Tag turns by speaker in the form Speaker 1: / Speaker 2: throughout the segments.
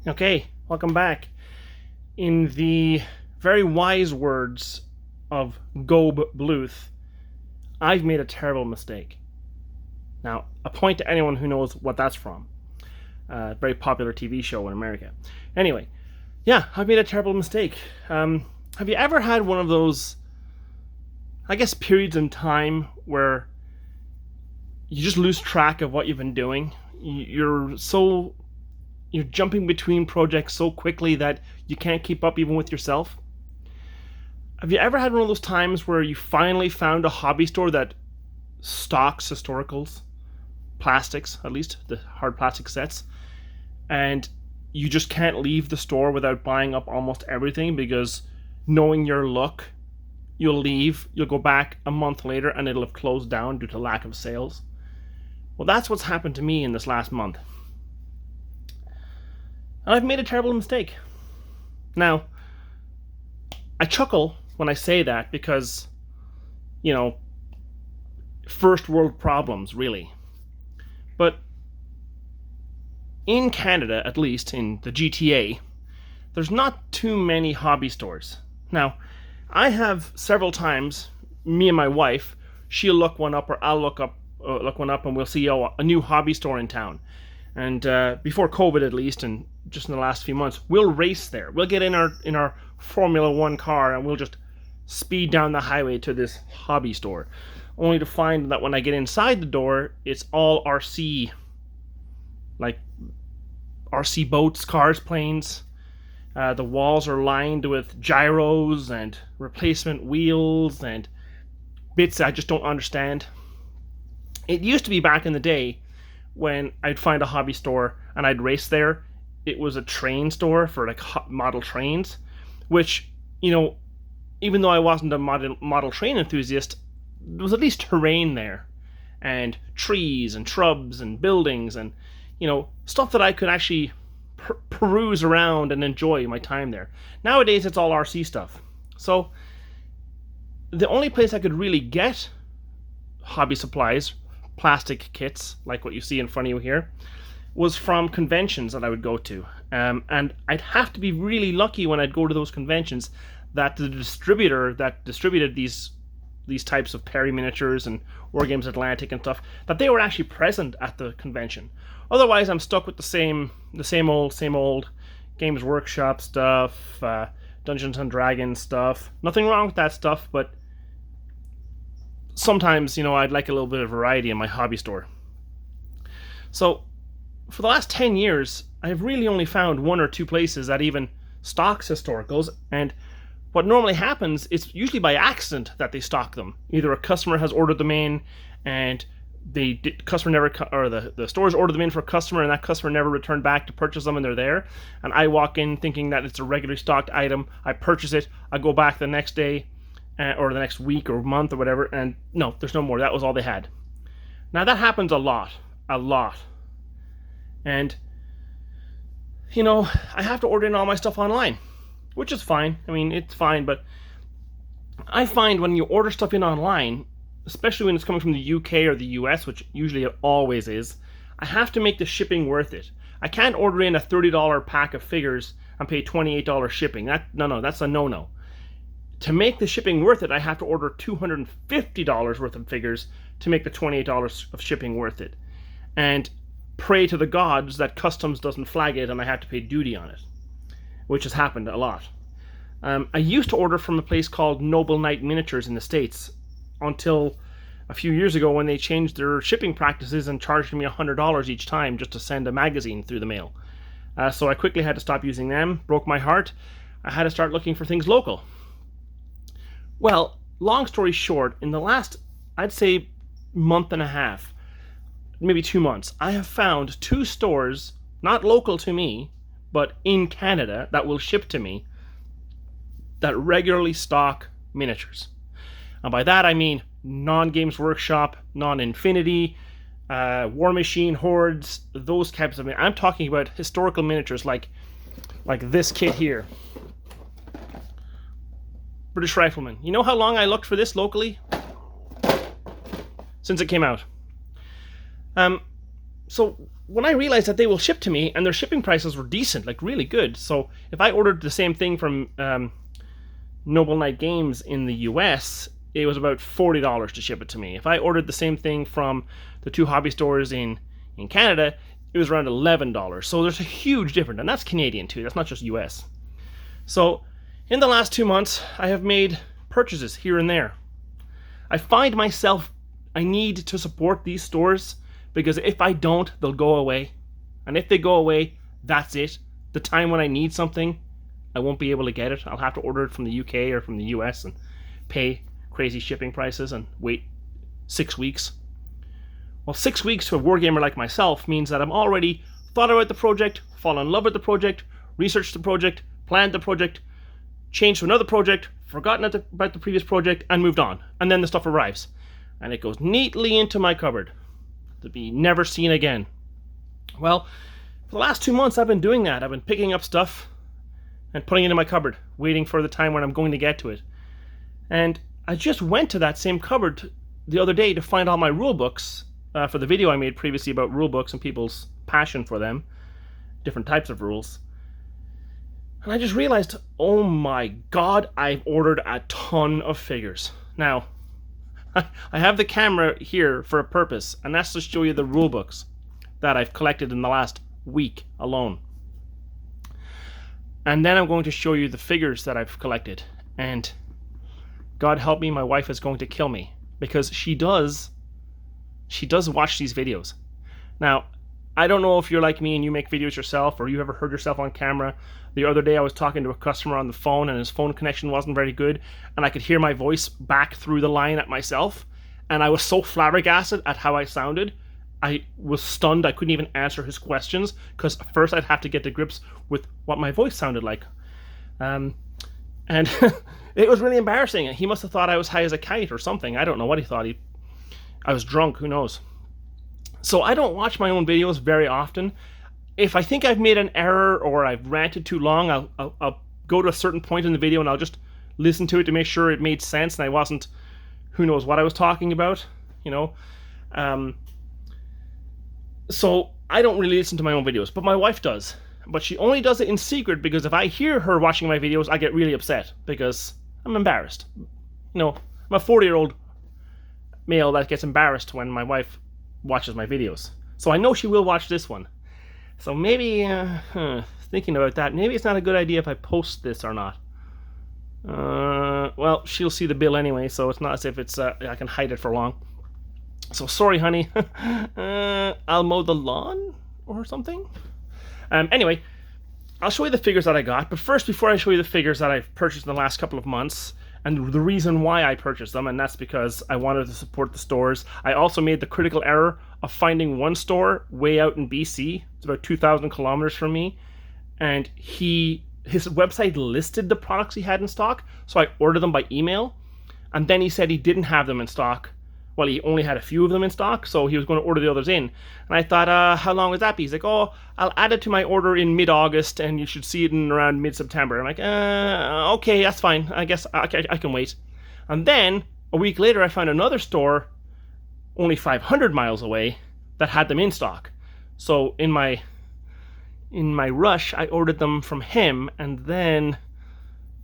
Speaker 1: Okay, welcome back. In the very wise words of Gob Bluth, I've made a terrible mistake. Now, a point to anyone who knows what that's from. A very popular TV show in America. Anyway, yeah, I've made a terrible mistake. Have you ever had one of those, I guess, periods in time where you just lose track of what you've been doing? You're jumping between projects so quickly that you can't keep up even with yourself. Have you ever had one of those times where you finally found a hobby store that stocks historicals, plastics, at least the hard plastic sets, and you just can't leave the store without buying up almost everything because knowing your luck, you'll leave, you'll go back a month later and it'll have closed down due to lack of sales? Well, that's what's happened to me in this last month. And I've made a terrible mistake. Now, I chuckle when I say that because, first world problems, really. But in Canada, at least, in the GTA, there's not too many hobby stores. Now, I have several times, me and my wife, she'll look one up or I'll look one up and we'll see a new hobby store in town. And before COVID, at least, and just in the last few months, we'll race there. We'll get in our Formula One car and we'll just speed down the highway to this hobby store, only to find that when I get inside the door, it's all RC, like RC boats, cars, planes. The walls are lined with gyros and replacement wheels and bits I just don't understand. It used to be back in the day when I'd find a hobby store and I'd race there. It was a train store for like model trains, which, even though I wasn't a model train enthusiast, there was at least terrain there and trees and shrubs and buildings and, stuff that I could actually peruse around and enjoy my time there. Nowadays, it's all RC stuff. So the only place I could really get hobby supplies, plastic kits, like what you see in front of you here, was from conventions that I would go to. And I'd have to be really lucky when I'd go to those conventions that the distributor that distributed these types of Perry miniatures and War Games Atlantic and stuff, that they were actually present at the convention. Otherwise, I'm stuck with the same old Games Workshop stuff, Dungeons and Dragons stuff. Nothing wrong with that stuff, but sometimes, I'd like a little bit of variety in my hobby store. So, for the last 10 years, I've really only found one or two places that even stocks historicals, and what normally happens, it's usually by accident that they stock them. Either a customer has ordered them in, and the stores ordered them in for a customer, and that customer never returned back to purchase them, and they're there. And I walk in thinking that it's a regularly stocked item. I purchase it. I go back the next day, or the next week or month or whatever, and no, there's no more. That was all they had. Now that happens a lot. And, I have to order in all my stuff online, which is fine. I mean, it's fine, but I find when you order stuff in online, especially when it's coming from the UK or the US, which usually it always is, I have to make the shipping worth it. I can't order in a $30 pack of figures and pay $28 shipping. That's a no-no. To make the shipping worth it, I have to order $250 worth of figures to make the $28 of shipping worth it. And pray to the gods that customs doesn't flag it and I have to pay duty on it, which has happened a lot. I used to order from a place called Noble Knight Miniatures in the States until a few years ago when they changed their shipping practices and charged me $100 each time just to send a magazine through the mail. So I quickly had to stop using them. Broke my heart. I had to start looking for things local. Well, long story short, in the last, I'd say, month and a half, maybe 2 months, I have found 2 stores, not local to me, but in Canada, that will ship to me, that regularly stock miniatures. And by that I mean non-Games Workshop, non-Infinity, War Machine, Hordes, those types of miniatures. I'm talking about historical miniatures like this kit here. British Rifleman. You know how long I looked for this locally? Since it came out. So when I realized that they will ship to me, and their shipping prices were decent, like really good. So if I ordered the same thing from Noble Knight Games in the US, it was about $40 to ship it to me. If I ordered the same thing from the two hobby stores in Canada, it was around $11. So there's a huge difference, and that's Canadian too. That's not just US. So in the last 2 months, I have made purchases here and there. I find myself, I need to support these stores because if I don't, they'll go away. And if they go away, that's it. The time when I need something, I won't be able to get it. I'll have to order it from the UK or from the US and pay crazy shipping prices and wait 6 weeks. Well, 6 weeks to a wargamer like myself means that I'm already thought about the project, fallen in love with the project, researched the project, planned the project, changed to another project, forgotten about the previous project, and moved on. And then the stuff arrives. And it goes neatly into my cupboard to be never seen again. Well, for the last 2 months I've been doing that. I've been picking up stuff and putting it in my cupboard, waiting for the time when I'm going to get to it. And I just went to that same cupboard the other day to find all my rule books for the video I made previously about rule books and people's passion for them, different types of rules. And I just realized, oh my god, I've ordered a ton of figures. Now, I have the camera here for a purpose, and that's to show you the rule books that I've collected in the last week alone. And then I'm going to show you the figures that I've collected. And God help me, my wife is going to kill me because she does watch these videos. Now, I don't know if you're like me and you make videos yourself or you ever heard yourself on camera. The other day I was talking to a customer on the phone and his phone connection wasn't very good and I could hear my voice back through the line at myself, and I was so flabbergasted at how I sounded. I was stunned. I couldn't even answer his questions because first I'd have to get to grips with what my voice sounded like. And it was really embarrassing. He must have thought I was high as a kite or something. I don't know what he thought. I was drunk, who knows. So I don't watch my own videos very often. If I think I've made an error or I've ranted too long, I'll go to a certain point in the video and I'll just listen to it to make sure it made sense and I wasn't, who knows what I was talking about, you know. So I don't really listen to my own videos, but my wife does. But she only does it in secret because if I hear her watching my videos, I get really upset because I'm embarrassed. You know, I'm a 40-year-old male that gets embarrassed when my wife watches my videos. So I know she will watch this one. So maybe, thinking about that, maybe it's not a good idea if I post this or not. Well, she'll see the bill anyway, so it's not as if it's I can hide it for long. So sorry, honey. I'll mow the lawn or something. Anyway, I'll show you the figures that I got. But first, before I show you the figures that I've purchased in the last couple of months, and the reason why I purchased them, and that's because I wanted to support the stores. I also made the critical error of finding one store way out in BC. It's about 2,000 kilometers from me. And his website listed the products he had in stock, so I ordered them by email. And then he said he didn't have them in stock. Well, he only had a few of them in stock, so he was going to order the others in. And I thought, how long would that be? He's like, oh, I'll add it to my order in mid-August, and you should see it in around mid-September. I'm like, okay, that's fine. I guess I can wait. And then, a week later, I found another store only 500 miles away that had them in stock. So in my rush, I ordered them from him, and then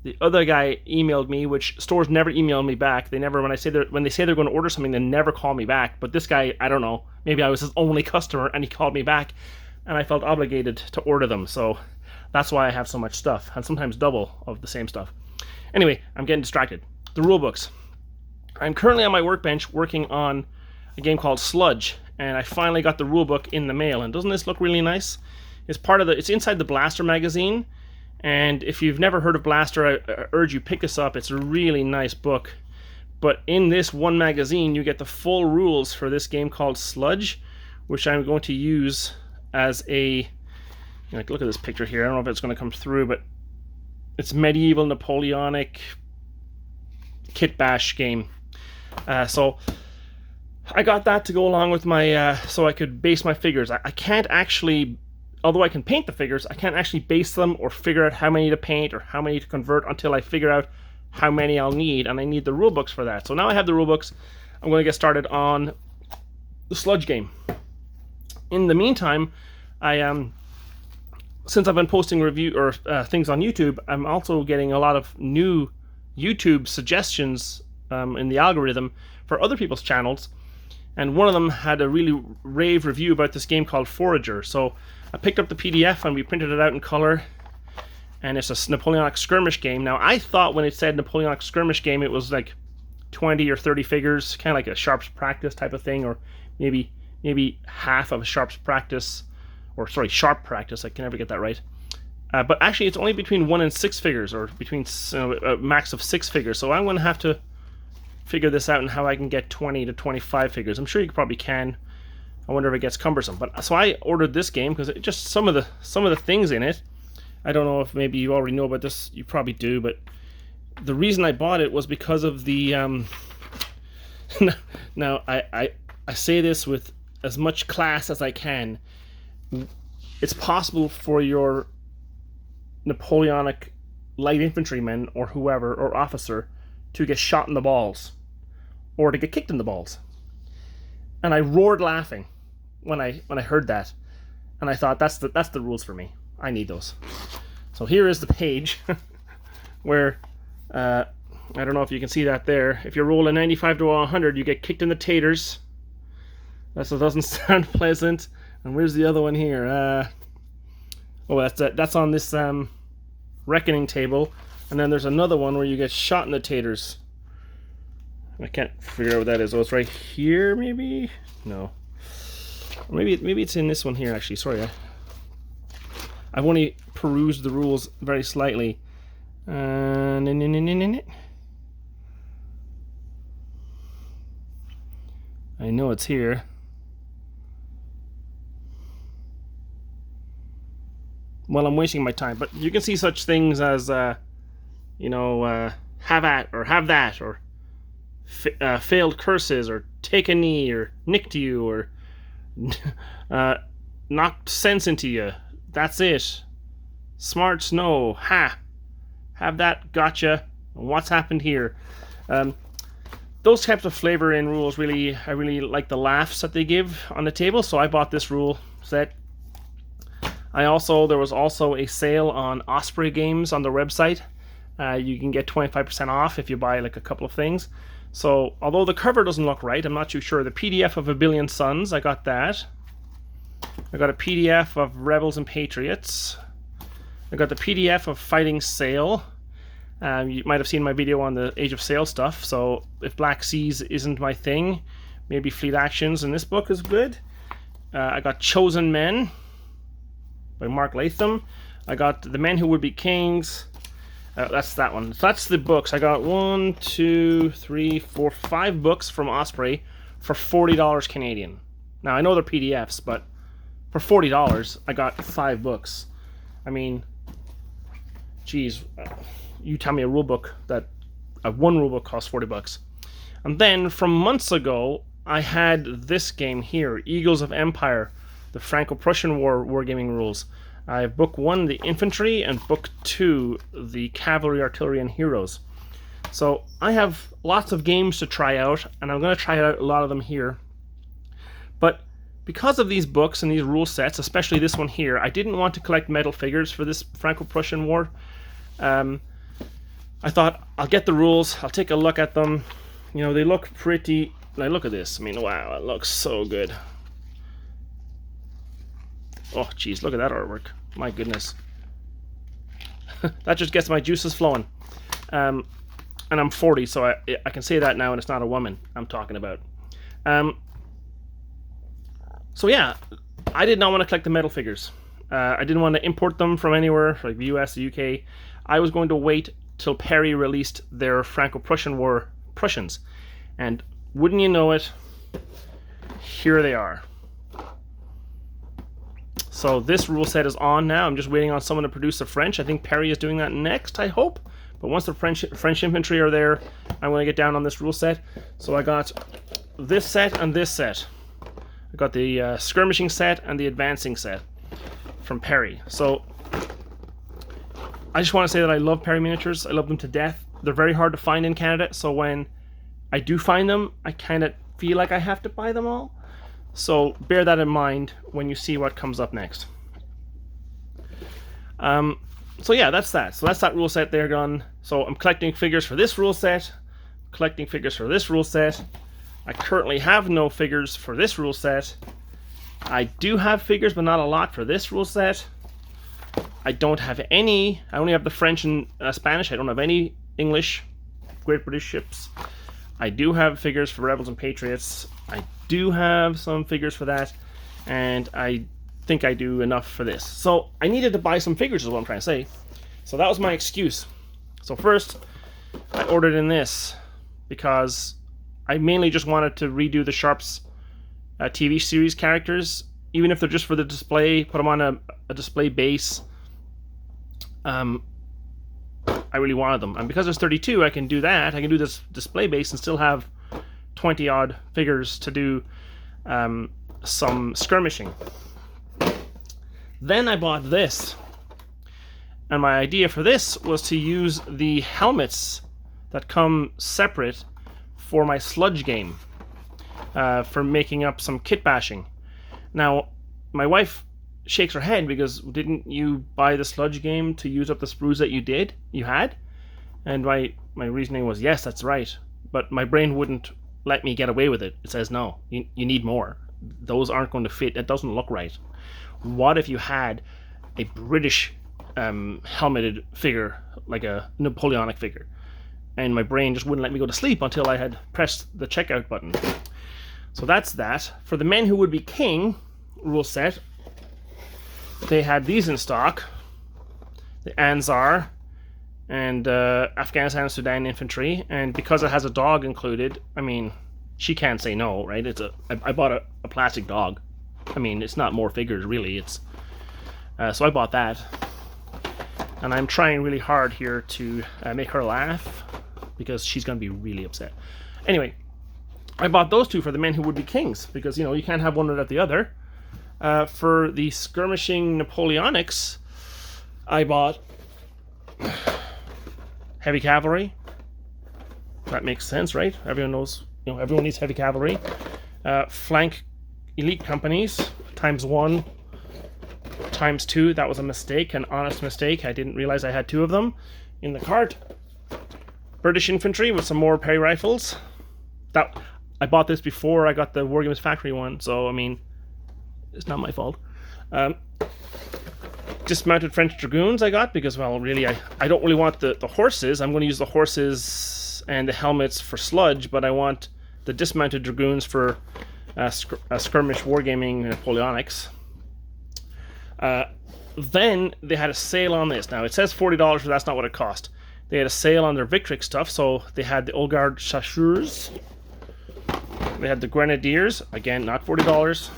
Speaker 1: the other guy emailed me, which stores never email me back. They never, when they say they're going to order something, they never call me back. But this guy, I don't know, maybe I was his only customer and he called me back and I felt obligated to order them. So that's why I have so much stuff, and sometimes double of the same stuff. Anyway, I'm getting distracted. The rule books. I'm currently on my workbench working on a game called Sludge, and I finally got the rule book in the mail. And doesn't this look really nice? It's inside the Blaster magazine. And if you've never heard of Blaster, I urge you pick this up. It's a really nice book. But in this one magazine, you get the full rules for this game called Sludge, which I'm going to use as a... Like, look at this picture here. I don't know if it's going to come through, but it's medieval Napoleonic kit bash game. So I got that to go along with my... so I could base my figures. I can't actually... Although I can paint the figures, I can't actually base them or figure out how many to paint or how many to convert until I figure out how many I'll need, and I need the rule books for that. So now I have the rule books. I'm going to get started on the Sludge game. In the meantime, since I've been posting things on YouTube, I'm also getting a lot of new YouTube suggestions in the algorithm for other people's channels, and one of them had a really rave review about this game called Forager. So I picked up the PDF and we printed it out in color, and it's a Napoleonic skirmish game. Now, I thought when it said Napoleonic skirmish game, it was like 20 or 30 figures, kind of like a Sharps Practice type of thing, or maybe half of a Sharps Practice, or sorry, Sharp Practice. I can never get that right. But actually, it's only between 1 and 6 figures, or between a max of 6 figures. So I'm going to have to figure this out and how I can get 20 to 25 figures. I'm sure you probably can. I wonder if it gets cumbersome. But so I ordered this game because it just some of the things in it. I don't know if maybe you already know about this. You probably do, but the reason I bought it was because of the. Now I say this with as much class as I can. It's possible for your Napoleonic light infantryman or whoever or officer to get shot in the balls or to get kicked in the balls. And I roared laughing when I heard that, and I thought that's the rules for me. I need those. So here is the page where I don't know if you can see that there. If you roll a 95 to 100, you get kicked in the taters. That doesn't sound pleasant. And where's the other one here? That's on this reckoning table. And then there's another one where you get shot in the taters. I can't figure out what that is. Oh, it's right here, maybe? No. Or maybe it's in this one here, actually. Sorry, I've only perused the rules very slightly. I know it's here. Well, I'm wasting my time, but you can see such things as, have at, or have that, or failed curses, or take a knee, or nicked you, or knocked sense into you. That's it. Smart snow. Ha. Have that. Gotcha. What's happened here? Those types of flavor in rules I really like the laughs that they give on the table. So I bought this rule set. There was also a sale on Osprey games on their website. You can get 25% off if you buy like a couple of things. So although the cover doesn't look right, I'm not too sure. The PDF of A Billion Suns, I got that. I got a PDF of Rebels and Patriots. I got the PDF of Fighting Sail. You might have seen my video on the Age of Sail stuff, so if Black Seas isn't my thing, maybe Fleet Actions in this book is good. I got Chosen Men by Mark Latham. I got The Men Who Would Be Kings. That's that one. So that's the books. I got 5 books from Osprey for $40 Canadian. Now, I know they're PDFs, but for $40, I got 5 books. I mean, geez, you tell me a rule book that one rule book costs $40. And then from months ago, I had this game here, Eagles of Empire, the Franco-Prussian War wargaming rules. I have book 1, the infantry, and book 2, the cavalry, artillery, and heroes. So I have lots of games to try out, and I'm going to try out a lot of them here. But because of these books and these rule sets, especially this one here, I didn't want to collect metal figures for this Franco-Prussian War. I thought, I'll get the rules, I'll take a look at them. You know, they look pretty... Like, look at this. I mean, wow, it looks so good. Oh, geez, look at that artwork. My goodness. That just gets my juices flowing. And I'm 40, so I can say that now, and it's not a woman I'm talking about. So yeah, I did not want to collect the metal figures. I didn't want to import them from anywhere, like the US, the UK. I was going to wait till Perry released their Franco-Prussian War Prussians. And wouldn't you know it, here they are. So this rule set is on now. I'm just waiting on someone to produce the French. I think Perry is doing that next, I hope. But once the French infantry are there, I'm going to get down on this rule set. So I got this set and this set. I got the skirmishing set and the advancing set from Perry. So I just want to say that I love Perry miniatures. I love them to death. They're very hard to find in Canada, so when I do find them, I kind of feel like I have to buy them all. So bear that in mind when you see what comes up next. So yeah, that's that. So that's that rule set there done. So I'm collecting figures for this rule set, collecting figures for this rule set. I currently have no figures for this rule set. I do have figures, but not a lot for this rule set. I don't have any. I only have the French and Spanish. I don't have any English Great British ships. I do have figures for Rebels and Patriots. I do have some figures for that. And I think I do enough for this. So I needed to buy some figures is what I'm trying to say. So that was my excuse. So first, I ordered in this because I mainly just wanted to redo the Sharps TV series characters, even if they're just for the display, put them on a display base. I really wanted them. And because there's 32, I can do that. I can do this display base and still have 20 odd figures to do some skirmishing. Then I bought this. And my idea for this was to use the helmets that come separate for my sludge game, for making up some kit bashing. Now, my wife shakes her head because didn't you buy the sludge game to use up the sprues that you had? And my reasoning was, yes, that's right. But my brain wouldn't let me get away with it. It says, no, you need more. Those aren't going to fit. It doesn't look right. What if you had a British helmeted figure, like a Napoleonic figure? And my brain just wouldn't let me go to sleep until I had pressed the checkout button. So that's that. For the Men Who Would Be King rule set, they had these in stock. The Anzar and Afghanistan and Sudan infantry. And because it has a dog included, I mean, she can't say no, right? I bought a plastic dog. I mean, it's not more figures, really. It's so I bought that. And I'm trying really hard here to make her laugh, because she's going to be really upset. Anyway, I bought those two for the Men Who Would Be Kings, because, you know, you can't have one without the other. For the skirmishing Napoleonics, I bought heavy cavalry. That makes sense, right? Everyone knows, you know, everyone needs heavy cavalry. Flank elite companies, ×1, ×2. That was a mistake, an honest mistake. I didn't realize I had two of them in the cart. British infantry with some more Perry rifles. That I bought this before I got the Wargames Factory one, so I mean, it's not my fault. Dismounted French dragoons I got because, well, really, I don't really want the horses. I'm going to use the horses and the helmets for sludge, but I want the dismounted dragoons for skirmish wargaming Napoleonics. Then they had a sale on this. Now it says $40, but that's not what it cost. They had a sale on their Victrix stuff, so they had the Old Guard Chasseurs. They had the Grenadiers, again, not $40.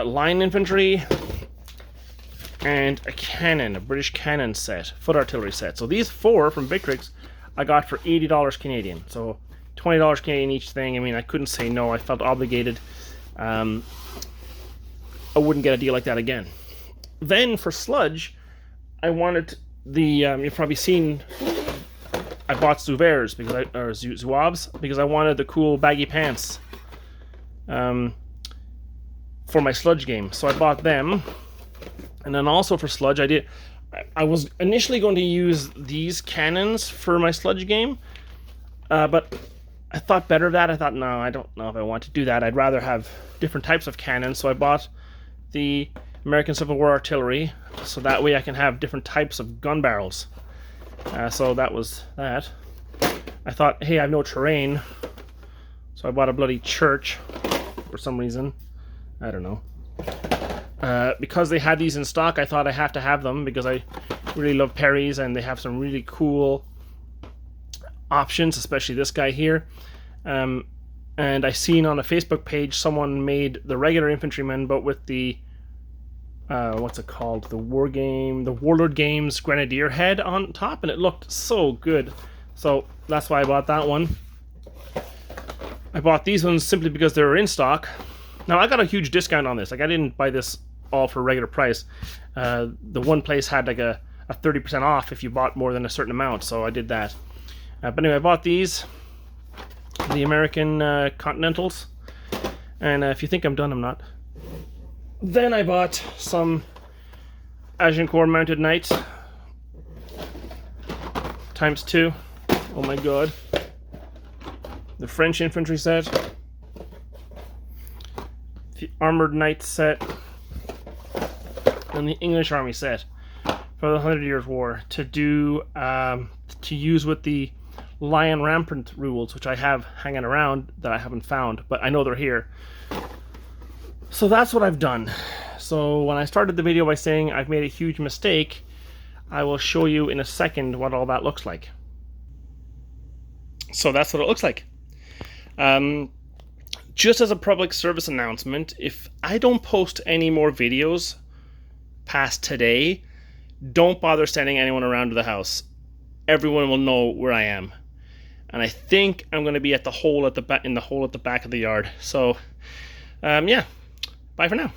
Speaker 1: Line infantry, and a cannon, a British cannon set, foot artillery set. So these four from Victrix I got for $80 Canadian. So $20 Canadian each thing. I mean, I couldn't say no. I felt obligated. I wouldn't get a deal like that again. Then for sludge, I wanted the, you've probably seen, I bought Zouaves because Zouaves because I wanted the cool baggy pants for my sludge game. So I bought them. And then also for sludge, I was initially going to use these cannons for my sludge game, but I thought better of that. I thought, no, I don't know if I want to do that. I'd rather have different types of cannons. So I bought the American Civil War artillery, so that way I can have different types of gun barrels. So that was that. I thought, hey, I have no terrain, so I bought a bloody church for some reason. I don't know. Because they had these in stock, I thought I have to have them because I really love Perry's and they have some really cool options, especially this guy here. And I seen on a Facebook page someone made the regular infantryman, but with the what's it called? The Warlord Games Grenadier head on top, and it looked so good. So that's why I bought that one. I bought these ones simply because they were in stock. Now I got a huge discount on this. Like, I didn't buy this all for regular price. The one place had like a 30% off if you bought more than a certain amount, so I did that. But anyway, I bought these. the American Continentals. And if you think I'm done, I'm not. Then I bought some Agincourt mounted knights ×2. Oh my god. The French infantry set, the armored knight set, and the English army set for the 100 Years' War to do to use with the Lion Rampant rules, which I have hanging around that I haven't found, but I know they're here. So that's what I've done. So when I started the video by saying I've made a huge mistake, I will show you in a second what all that looks like. So that's what it looks like. Just as a public service announcement, if I don't post any more videos past today, don't bother sending anyone around to the house. Everyone will know where I am. And I think I'm going to be at the hole at the back, in the hole at the back of the yard. So, yeah, bye for now.